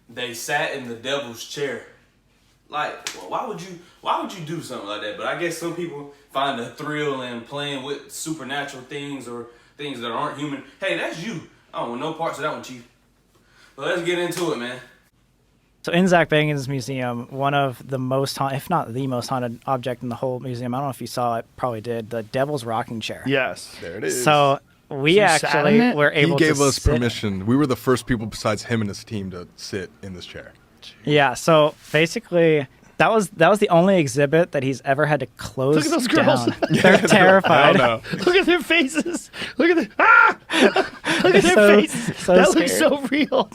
they sat in the devil's chair. Like, well, why would you do something like that? But I guess some people find a thrill in playing with supernatural things or things that aren't human. Hey, that's you. I don't want no parts of that one, Chief. But let's get into it, man. So in Zach Bagans' museum, one of the most haunted, if not the most haunted object in the whole museum, I don't know if you saw it, probably did, the Devil's Rocking Chair. Yes. There it is. So we actually were able to He gave us sit. permission. We were the first people besides him and his team to sit in this chair. Yeah, so basically that was the only exhibit that he's ever had to close Look at those girls. down. They're terrified. I don't know. Look at their faces. Look at Look at their So- faces. so that looks scared. so real.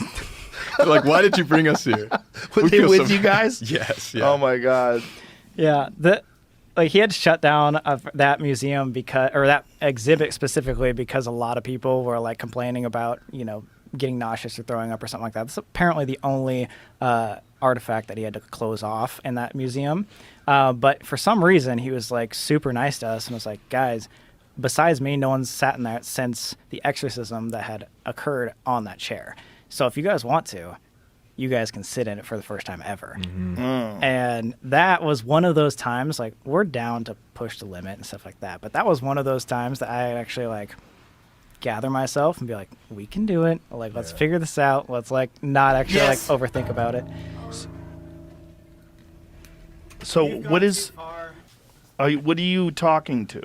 Like, why did you bring us here? Were We they feel with so- you guys? Yes. Yeah. Oh my god. Yeah, he had shut down of that museum or that exhibit specifically because a lot of people were like complaining about, getting nauseous or throwing up or something like that. That's apparently the only artifact that he had to close off in that museum. But for some reason, he was like super nice to us and was like, guys, besides me, no one's sat in there since the exorcism that had occurred on that chair. So if you guys want to, you guys can sit in it for the first time ever. And that was one of those times, like, we're down to push the limit and stuff like that. But that was one of those times that I actually, like, gather myself and be like, we can do it. Like, let's figure this out. Let's, like, not actually, Yes. like, overthink about it. So what are you talking to?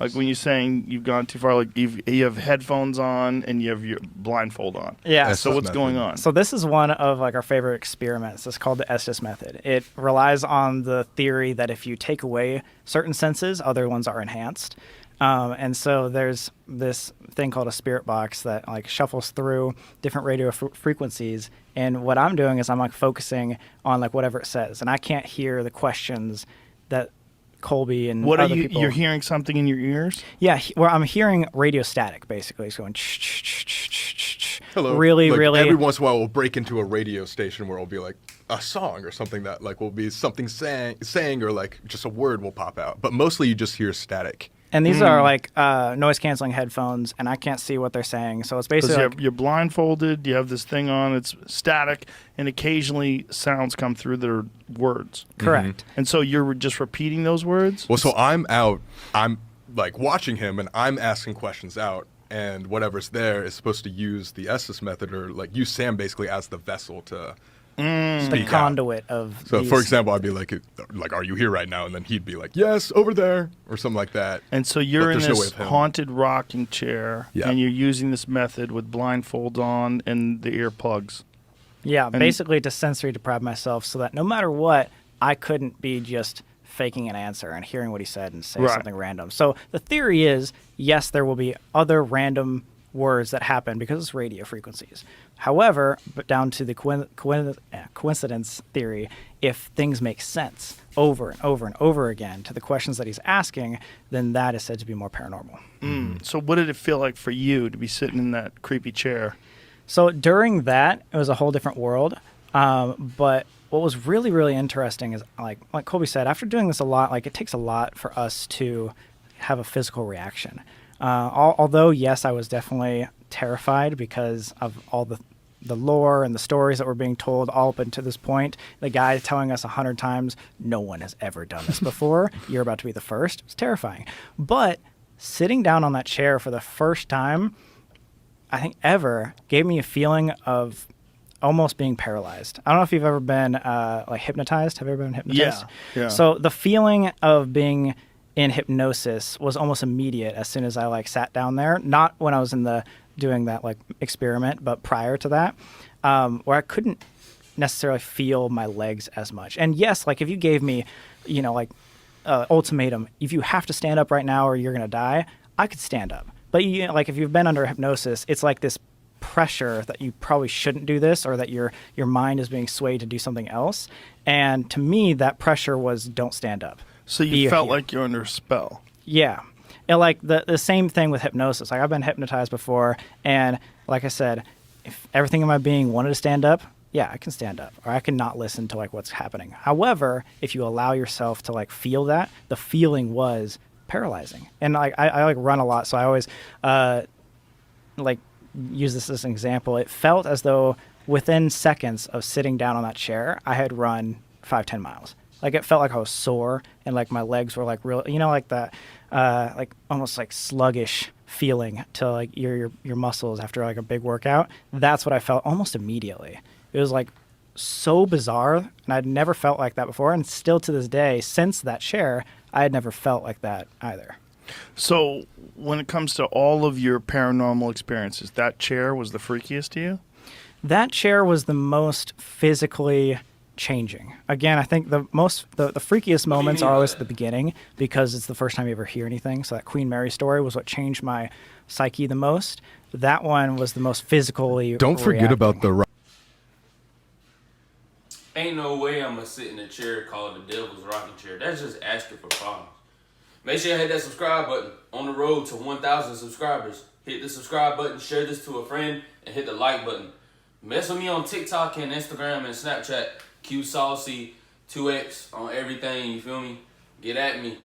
Like when you're saying you've gone too far, like you have headphones on and you have your blindfold on. Yeah. Yes. So what's going on? So this is one of like our favorite experiments. It's called the Estes method. It relies on the theory that if you take away certain senses, other ones are enhanced. And so there's this thing called a spirit box that like shuffles through different radio frequencies. And what I'm doing is I'm like focusing on like whatever it says, and I can't hear the questions that Colby and What are other you? people. You're hearing something in your ears? Yeah, well, I'm hearing radio static basically. It's going. Hello. Really, Like, really. Every once in a while, we'll break into a radio station where it'll be like a song or something that like will be something saying or like just a word will pop out. But mostly you just hear static. And these are like noise canceling headphones, and I can't see what they're saying. So it's Because basically you're blindfolded, you have this thing on, it's static, and occasionally sounds come through that are words. correct. And so you're just repeating those words? Well, so I'm like watching him and I'm asking questions out, and whatever's there is supposed to use the Estes method or like use Sam basically as the vessel to The speak out. conduit of. So, these. for example, I'd be like, are you here right now? And then he'd be like, yes, over there, or something like that. And so you're But in there's no way this of him. haunted rocking chair, Yeah. and you're using this method with blindfolds on and the earplugs. Yeah, basically to sensory deprive myself so that no matter what, I couldn't be just faking an answer and hearing what he said and say Right. something random. So the theory is, yes, there will be other random words that happen because it's radio frequencies. However, but down to the coincidence theory, if things make sense over and over and over again to the questions that he's asking, then that is said to be more paranormal. So what did it feel like for you to be sitting in that creepy chair? So during that, it was a whole different world. But what was really, really interesting is, like Colby said, after doing this a lot, like it takes a lot for us to have a physical reaction. Although, yes, I was definitely terrified because of all the lore and the stories that were being told all up until this point. The guy telling us 100 times, no one has ever done this before. You're about to be the first. It's terrifying. But sitting down on that chair for the first time, I think ever, gave me a feeling of almost being paralyzed. I don't know if you've ever been like hypnotized. Have you ever been hypnotized? Yeah. So the feeling of being in hypnosis was almost immediate as soon as I like sat down there. Not when I was doing that like experiment, but prior to that, where I couldn't necessarily feel my legs as much. And yes, like if you gave me, like ultimatum, if you have to stand up right now or you're gonna die, I could stand up. But like if you've been under hypnosis, it's like this pressure that you probably shouldn't do this, or that your mind is being swayed to do something else. And to me, that pressure was don't stand up. So you Be felt here. like you're under a spell. Yeah. And like the same thing with hypnosis. Like I've been hypnotized before, and like I said, if everything in my being wanted to stand up, yeah, I can stand up, or I can not listen to like what's happening. However, if you allow yourself to like feel that, the feeling was paralyzing. And like I like run a lot, so I always like use this as an example. It felt as though within seconds of sitting down on that chair, I had run 5-10 miles. Like it felt like I was sore and like my legs were like real, like that, like almost like sluggish feeling to like your muscles after like a big workout. That's what I felt almost immediately. It was like so bizarre, and I'd never felt like that before, and still to this day, since that share, I had never felt like that either. So when it comes to all of your paranormal experiences, that chair was the freakiest to you? That chair was the most physically changing. Again, I think the freakiest moments are always at the beginning because it's the first time you ever hear anything. So that Queen Mary story was what changed my psyche the most. That one was the most physically Don't forget about the Ain't no way I'm gonna sit in a chair called the Devil's Rocking Chair. That's just asking for problems. Make sure you hit that subscribe button. On the road to 1,000 subscribers. Hit the subscribe button, share this to a friend, and hit the like button. Mess with me on TikTok and Instagram and Snapchat. QSaucy2X on everything, you feel me? Get at me.